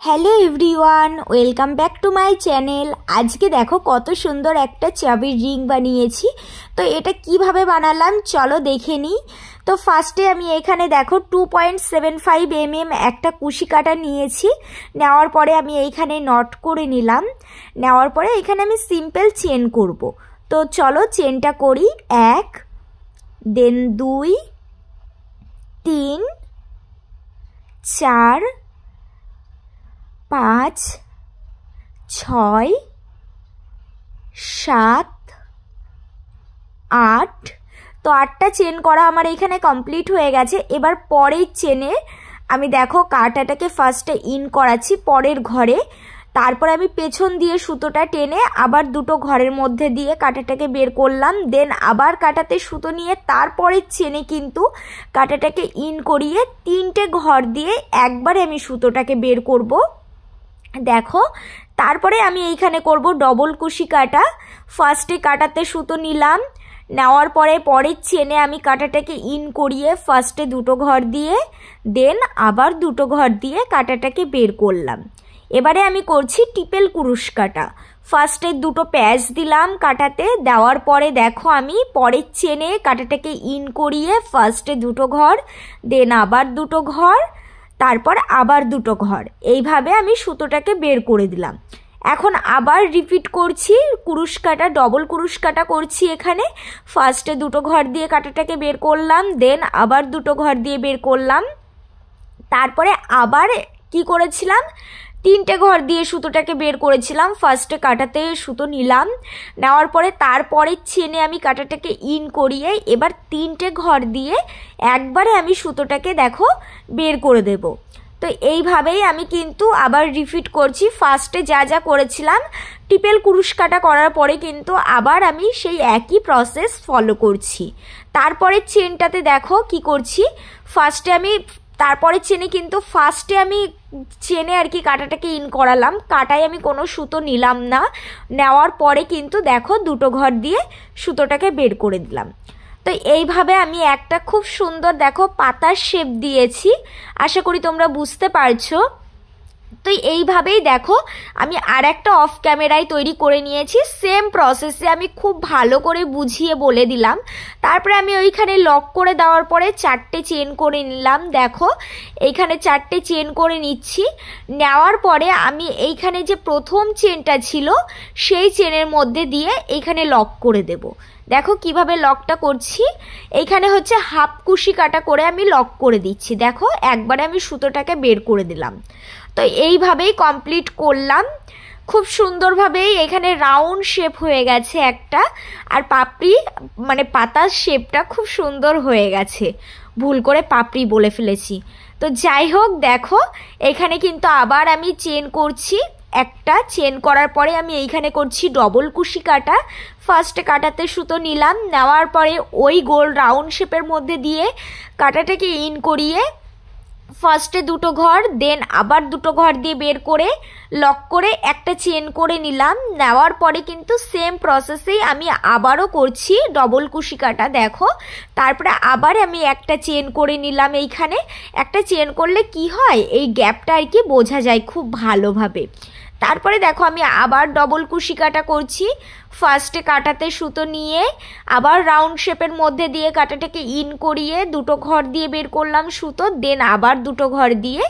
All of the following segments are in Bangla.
Hello everyone welcome back to my channel. आज के देखो कत सुंदर एक चाबिर रिंग बानिয়েছি। तो এটা কিভাবে বানালাম চলো দেখে নিই। तो ফার্স্টে আমি এখানে দেখো 2.75 mm একটা কুশি কাটা নিয়েছি। নেওয়ার পরে আমি এইখানে নট করে নিলাম। নেওয়ার পরে এখানে আমি সিম্পল চেন করব। তো চলো চেনটা করি। 1 দেন 2 3 4 5 6 7 8। तो 8টা চেন করা আমার এখানে কমপ্লিট হয়ে গেছে। এবার পরের চেনে আমি দেখো কাঁটাটাকে ফার্স্টে ইন করাচ্ছি পরের ঘরে। তারপর আমি পেছন দিয়ে সুতোটা টেনে আবার দুটো ঘরের মধ্যে দিয়ে কাঁটাটাকে বের করলাম। দেন আবার কাঁটাতে সুতো নিয়ে তারপরের চেনে কিন্তু কাঁটাটাকে ইন করিয়ে তিনটে ঘর দিয়ে একবারে আমি সুতোটাকে বের করব। দেখো তারপরে আমি এইখানে করব ডবল কুশি কাটা। ফার্স্টে কাটাতে সুতো নিলাম, নেওয়ার পরে পরের চেনে আমি কাটাটাকে ইন করিয়ে ফার্স্টে দুটো ঘর দিয়ে দেন আবার দুটো ঘর দিয়ে কাটাটাকে বের করলাম। এবারে আমি করছি টিপেল কুরুশ কাটা। ফার্স্টে দুটো প্যাচ দিলাম কাটাতে, দেওয়ার পরে দেখো আমি পরের চেনে কাটাটাকে ইন করিয়ে ফার্স্টে দুটো ঘর দেন আবার দুটো ঘর তারপর আবার দুটো ঘর, এইভাবে আমি সুতোটাকে বের করে দিলাম। এখন আবার রিপিট করছি কুরুশ কাটা, ডবল কুরুশ কাটা করছি। এখানে ফার্স্টে দুটো ঘর দিয়ে কাটাটাকে বের করলাম, দেন আবার দুটো ঘর দিয়ে বের করলাম। তারপরে আবার কি করেছিলাম, তিনটে ঘর দিয়ে সুতোটাকে বের করেছিলাম। ফার্স্টে কাটাতে সুতো নিলাম, নেওয়ার পরে তারপরের চেনে আমি কাটাটাকে ইন করিয়ে এবার তিনটে ঘর দিয়ে একবারে আমি সুতোটাকে দেখো বের করে দেব। তো এইভাবেই আমি কিন্তু আবার রিপিট করছি। ফার্স্টে যা যা করেছিলাম টিপেল কুরুশ কাটা করার পরে কিন্তু আবার আমি সেই একই প্রসেস ফলো করছি। তারপরে চেনটাতে দেখো কি করছি, ফার্স্টে আমি তারপরে চেনে কিন্তু ফার্স্টে আমি চেনে আর কি কাটাটাকে ইন করালাম, কাটায় আমি কোনো সুতো নিলাম না। নেওয়ার পরে কিন্তু দেখো দুটো ঘর দিয়ে সুতোটাকে বের করে দিলাম। তো এইভাবে আমি একটা খুব সুন্দর দেখো পাতার শেপ দিয়েছি, আশা করি তোমরা বুঝতে পারছো। তো এইভাবেই দেখো আমি আর একটা অফ ক্যামেরায় তৈরি করে নিয়েছি। সেম প্রসেসে আমি খুব ভালো করে বুঝিয়ে বলে দিলাম। তারপরে আমি ওইখানে লক করে দেওয়ার পরে চারটে চেন করে নিলাম। দেখো এইখানে চারটে চেন করে নিচ্ছি। নেওয়ার পরে আমি এইখানে যে প্রথম চেনটা ছিল সেই চেনের মধ্যে দিয়ে এইখানে লক করে দেব। দেখো কিভাবে লকটা করছি, এইখানে হচ্ছে হাফ কুশি কাটা করে আমি লক করে দিচ্ছি। দেখো একবারে আমি সুতোটাকে বের করে দিলাম। তো এইভাবেই কমপ্লিট করলাম। খুব সুন্দরভাবেই এখানে রাউন্ড শেপ হয়ে গেছে একটা, আর পাপড়ি মানে পাতার শেপটা খুব সুন্দর হয়ে গেছে, ভুল করে পাপড়ি বলে ফেলেছি। তো যাই হোক দেখো এখানে কিন্তু আবার আমি চেন করছি। একটা চেন করার পরে আমি এইখানে করছি ডবল কুশি কাটা। ফার্স্টে কাটাতে সুতো নিলাম, নেওয়ার পরে ওই গোল রাউন্ড শেপের মধ্যে দিয়ে কাটাটাকে ইন করিয়ে ফার্স্টে দুটো ঘর দেন আবার দুটো ঘর দিয়ে বের করে লক করে একটা চেন করে নিলাম। নেওয়ার পরে কিন্তু সেম প্রসেসেই আমি আবারও করছি ডবল কুশি কাটা। দেখো তারপরে আবার আমি একটা চেন করে নিলাম। এইখানে একটা চেন করলে কি হয়, এই গ্যাপটা আর কি বোঝা যায় খুব ভালোভাবে। তারপরে দেখো আমি আবার ডবল কুশি কাটা করছি। ফার্স্টে কাটাতে সুতো নিয়ে আবার রাউন্ড শেপের মধ্যে দিয়ে কাটাটাকে ইন করিয়ে দুটো ঘর দিয়ে বের করলাম সুতো, দেন আবার দুটো ঘর দিয়ে।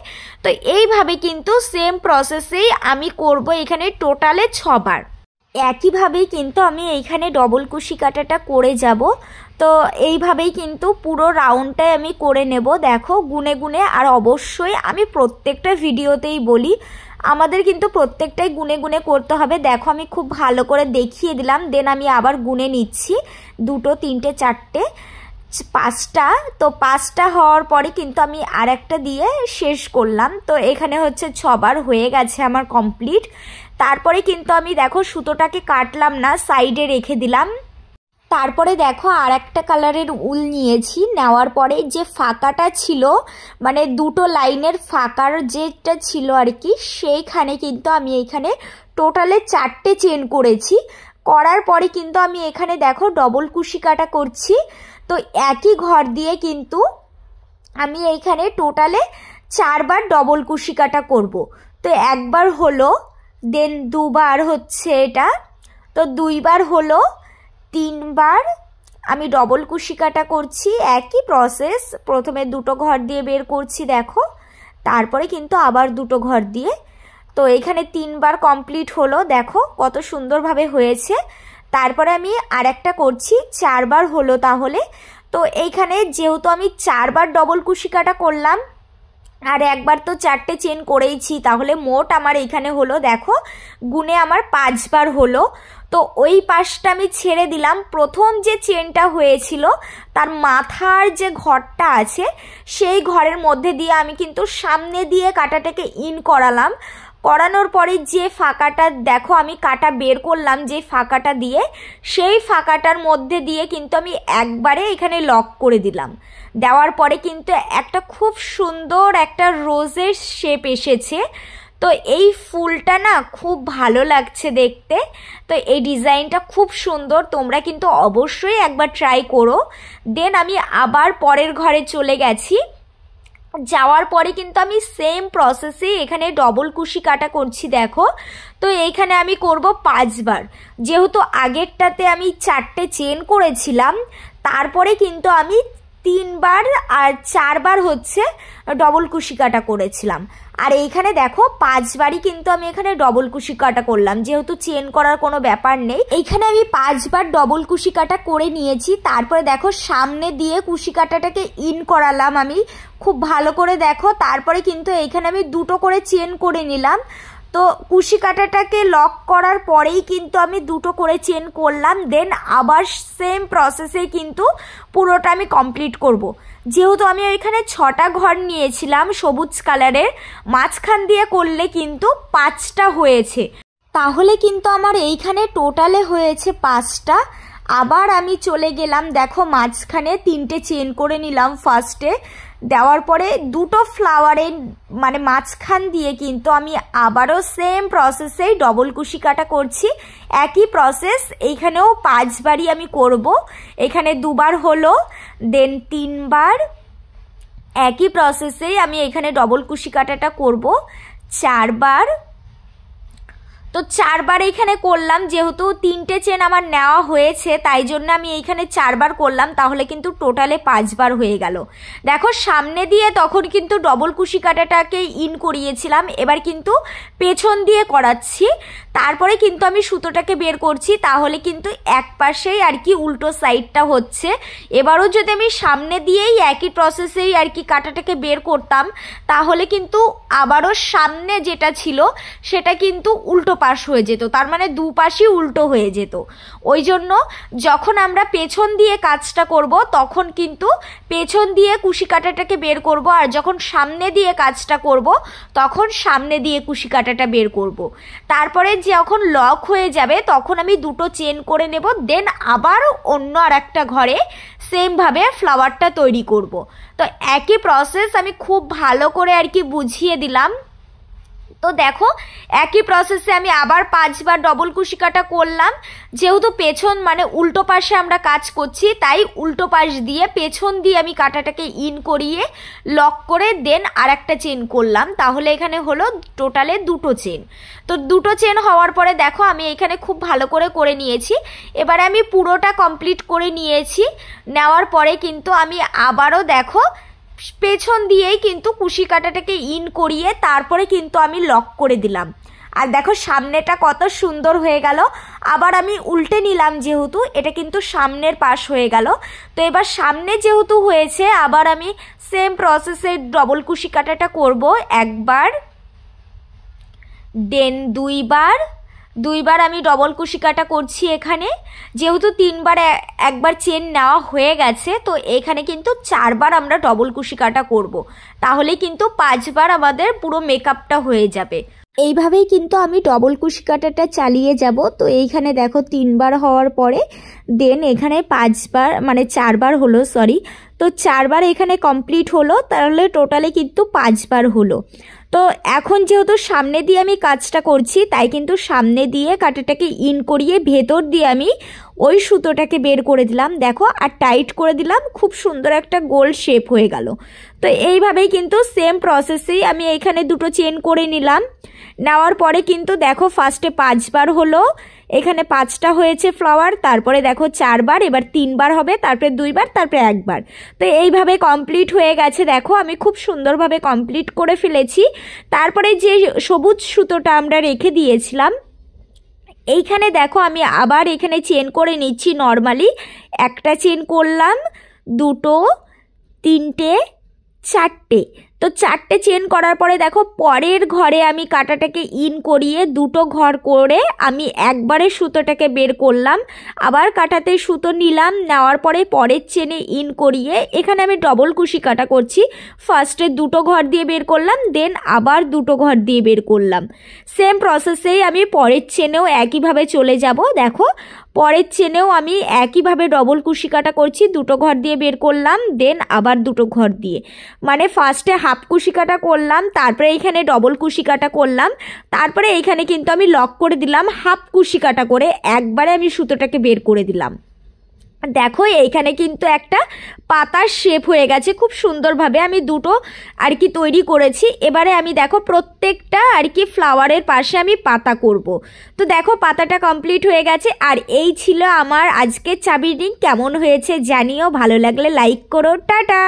তো এইভাবে কিন্তু সেম প্রসেসেই আমি করব এখানে টোটালে 6 বার। একইভাবেই কিন্তু আমি এইখানে ডবল কুশি কাটাটা করে যাব। তো এইভাবেই কিন্তু পুরো রাউন্ডটাই আমি করে নেব। দেখো গুনে গুনে, আর অবশ্যই আমি প্রত্যেকটা ভিডিওতেই বলি আমাদের কিন্তু প্রত্যেকটাই গুনে গুনে করতে হবে। দেখো আমি খুব ভালো করে দেখিয়ে দিলাম, দেন আমি আবার গুনে নিচ্ছি 2 3 4 5টা। তো 5টা হওয়ার পরে কিন্তু আমি আর একটা দিয়ে শেষ করলাম। তো এখানে হচ্ছে 6 বার হয়ে গেছে আমার কমপ্লিট। তারপরে কিন্তু আমি দেখো সুতোটাকে কাটলাম না, সাইডে রেখে দিলাম। তারপরে দেখো আর একটা কালারের উল নিয়েছি। নেওয়ার পরে যে ফাঁকাটা ছিল মানে দুটো লাইনের ফাঁকার যেটা ছিল আর কি, সেইখানে কিন্তু আমি এইখানে টোটালে 4টে চেন করেছি। করার পরে কিন্তু আমি এখানে দেখো ডবল কুশি কাটা করছি। তো একই ঘর দিয়ে কিন্তু আমি এইখানে টোটালে 4 বার ডবল কুশি কাটা করব। তো একবার হলো, দেন দুবার হচ্ছে এটা, তো দুইবার হলো, তিনবার আমি ডবল কুশি কাটা করছি। একই প্রসেস, প্রথমে দুটো ঘর দিয়ে বের করছি দেখো, তারপরে কিন্তু আবার দুটো ঘর দিয়ে। তো এখানে তিনবার কমপ্লিট হলো, দেখো কত সুন্দরভাবে হয়েছে। তারপরে আমি আর একটা করছি, চারবার হলো তাহলে। তো এইখানে যেহেতু আমি চারবার ডবল কুশি কাটা করলাম আর একবার তো চারটে চেন করেইছি, তাহলে মোট আমার এইখানে হলো দেখো গুনে আমার 5 বার হলো। তো ওই পাশটা আমি ছেড়ে দিলাম। প্রথম যে চেনটা হয়েছিল তার মাথার যে ঘরটা আছে সেই ঘরের মধ্যে দিয়ে আমি কিন্তু সামনে দিয়ে কাটাটাকে ইন করালাম। করানোর পরে যে ফাঁকাটা দেখো আমি কাটা বের করলাম, যে ফাঁকাটা দিয়ে, সেই ফাঁকাটার মধ্যে দিয়ে কিন্তু আমি একবারে এখানে লক করে দিলাম। দেওয়ার পরে কিন্তু একটা খুব সুন্দর একটা রোজের শেপ এসেছে। তো এই ফুলটা না খুব ভালো লাগছে দেখতে। তো এই ডিজাইনটা খুব সুন্দর, তোমরা কিন্তু অবশ্যই একবার ট্রাই করো। দেন আমি আবার পরের ঘরে চলে গেছি। যাওয়ার পরে কিন্তু আমি সেম প্রসেসে এখানে ডবল কুশি কাটা করছি দেখো। তো এইখানে আমি করব 5 বার, যেহেতু আগেরটাতে আমি 4টে চেন করেছিলাম, তারপরে কিন্তু আমি 3 বার আর 4 বার হচ্ছে ডবল কুশি কাটা করেছিলাম। আর এইখানে দেখো 5 বারই কিন্তু আমি এখানে ডবল কুশি কাটা করলাম, যেহেতু চেন করার কোনো ব্যাপার নেই। এইখানে আমি 5 বার ডবল কুশি কাটা করে নিয়েছি। তারপরে দেখো সামনে দিয়ে কুশি কাটাটাকে ইন করালাম আমি খুব ভালো করে দেখো। তারপরে কিন্তু এইখানে আমি দুটো করে চেন করে নিলাম। তো কুশি কাটাটাকে লক করার পরেই কিন্তু আমি দুটো করে চেন করলাম। দেন আবার সেম প্রসেসে কিন্তু পুরোটা আমি কমপ্লিট করব। যেহেতু আমি ওইখানে 6টা ঘর নিয়েছিলাম সবুজ কালারের, মাঝখান দিয়ে করলে কিন্তু 5টা হয়েছে, তাহলে কিন্তু আমার এইখানে টোটালে হয়েছে 5টা। আবার আমি চলে গেলাম দেখো মাঝখানে 3টে চেন করে নিলাম ফার্স্টে। দেওয়ার পরে দুটো ফ্লাওয়ারের মানে মাঝখান দিয়ে কিন্তু আমি আবারও সেম প্রসেসেই ডবল কুশি কাটা করছি। একই প্রসেস এইখানেও 5 বারই আমি করব। এখানে 2 বার হলো, দেন 3 বার। একই প্রসেসেই আমি এখানে ডবল কুশি কাটাটা করব 4 বার। তো 4 বার এইখানে করলাম, যেহেতু 3টে চেন আমার নেওয়া হয়েছে তাই জন্য আমি এইখানে 4 বার করলাম, তাহলে কিন্তু টোটালে 5 বার হয়ে গেল। দেখো সামনে দিয়ে তখন কিন্তু ডবল কুশি কাটাটাকে ইন করিয়েছিলাম, এবার কিন্তু পেছন দিয়ে করাচ্ছি। তারপরে কিন্তু আমি সুতোটাকে বের করছি, তাহলে কিন্তু এক পাশেই আর কি উল্টো সাইডটা হচ্ছে। এবারও যদি আমি সামনে দিয়েই একই প্রসেসেই আর কি কাটাটাকে বের করতাম, তাহলে কিন্তু আবারও সামনে যেটা ছিল সেটা কিন্তু উল্টো পাশ হয়ে যেত, তার মানে দুপাশই উল্টো হয়ে যেত। ওই জন্য যখন আমরা পেছন দিয়ে কাজটা করব তখন কিন্তু পেছন দিয়ে কুশি কাটাটাকে বের করব, আর যখন সামনে দিয়ে কাজটা করব তখন সামনে দিয়ে কুশি কাটাটা বের করব। তারপরে যখন লক হয়ে যাবে তখন আমি দুটো চেন করে নেব। দেন আবার অন্য আর একটা ঘরে সেমভাবে ফ্লাওয়ারটা তৈরি করব। তো একই প্রসেস আমি খুব ভালো করে আর কি বুঝিয়ে দিলাম। তো দেখো একই প্রসেসে আমি আবার 5 বার ডবল কুশি কাটা করলাম। যেহেতু পেছন মানে উল্টো পাশে আমরা কাজ করছি, তাই উল্টো পাশ দিয়ে পেছন দিয়ে আমি কাটাটাকে ইন করিয়ে লক করে দেন আর একটা চেন করলাম, তাহলে এখানে হলো টোটালে দুটো চেন। তো দুটো চেন হওয়ার পরে দেখো আমি এখানে খুব ভালো করে নিয়েছি। এবারে আমি পুরোটা কমপ্লিট করে নিয়েছি। নেওয়ার পরে কিন্তু আমি আবারও দেখো পেছন দিয়েই কিন্তু কুশি কাটাটাকে ইন করিয়ে তারপরে কিন্তু আমি লক করে দিলাম। আর দেখো সামনেটা কত সুন্দর হয়ে গেল। আবার আমি উল্টে নিলাম, যেহেতু এটা কিন্তু সামনের পাশ হয়ে গেল। তো এবার সামনে যেহেতু হয়েছে আবার আমি সেম প্রসেসে ডবল কুশি কাটাটা করব একবার, দেন 2 বার আমি ডবল কুশি কাটা করছি এখানে। যেহেতু 3 বার একবার চেন নেওয়া হয়ে গেছে, তো এখানে কিন্তু 4 বার আমরা ডবল কুশি কাটা করব, তাহলে কিন্তু 5 বার আমাদের পুরো মেকআপটা হয়ে যাবে। এইভাবেই কিন্তু আমি ডবল কুশি কাটাটা চালিয়ে যাব। তো এইখানে দেখো 3 বার হওয়ার পরে দেন এখানে 5 বার মানে 4 বার হলো, সরি। তো 4 বার এখানে কমপ্লিট হলো, তাহলে টোটালে কিন্তু 5 বার হলো। তো এখন যেহেতু সামনে দিয়ে আমি কাজটা করছি, তাই কিন্তু সামনে দিয়ে কাঁটাটাকে ইন করিয়ে ভেতর দিয়ে আমি ওই সুতোটাকে বের করে দিলাম, দেখো, আর টাইট করে দিলাম। খুব সুন্দর একটা গোল শেপ হয়ে গেল। তো এইভাবেই কিন্তু সেম প্রসেসেই আমি এখানে দুটো চেন করে নিলাম। নেওয়ার পরে কিন্তু দেখো ফার্স্টে 5 বার হলো, এখানে 5টা হয়েছে ফ্লাওয়ার, তারপরে দেখো 4 বার, এবার 3 বার হবে, তারপরে 2 বার, তারপরে 1 বার। তো এইভাবে কমপ্লিট হয়ে গেছে। দেখো আমি খুব সুন্দরভাবে কমপ্লিট করে ফেলেছি। তারপরে যে সবুজ সুতোটা আমরা রেখে দিয়েছিলাম, এইখানে দেখো আমি আবার এখানে চেন করে নিচ্ছি। নর্মালি একটা চেন করলাম, 2, 3, 4টে। তো 4টে চেন করার পরে দেখো পরের ঘরে আমি কাঁটাটাকে ইন করিয়ে 2টো ঘর করে আমি একবারে সুতোটাকে বের করলাম। আবার কাঁটাতে সুতো নিলাম, নেওয়ার পরে পরের চেনে ইন করিয়ে এখানে আমি ডবল কুশি কাটা করছি। ফার্স্টে 2টো ঘর দিয়ে বের করলাম, দেন আবার 2টো ঘর দিয়ে বের করলাম। সেম প্রসেসেই আমি পরের চেনেও একইভাবে চলে যাব। দেখো পরের চেনেও আমি একইভাবে ডবল কুশি কাটা করছি, 2টো ঘর দিয়ে বের করলাম, দেন আবার 2টো ঘর দিয়ে, মানে ফার্স্টে হাফ কুশি কাটা করলাম, তারপরে এইখানে ডবল কুশি কাটা করলাম, তারপরে এইখানে কিন্তু আমি লক করে দিলাম হাফ কুশি কাটা করে, একবারে আমি সুতোটাকে বের করে দিলাম। দেখো এইখানে কিন্তু একটা পাতার শেপ হয়ে গেছে। খুব সুন্দরভাবে আমি দুটো আর কি তৈরি করেছি। এবারে আমি দেখো প্রত্যেকটা আর কি ফ্লাওয়ারের পাশে আমি পাতা করব। তো দেখো পাতাটা কমপ্লিট হয়ে গেছে। আর এই ছিল আমার আজকের চাবির রিং। কেমন হয়েছে জানিও, ভালো লাগলে লাইক করো। টাটা।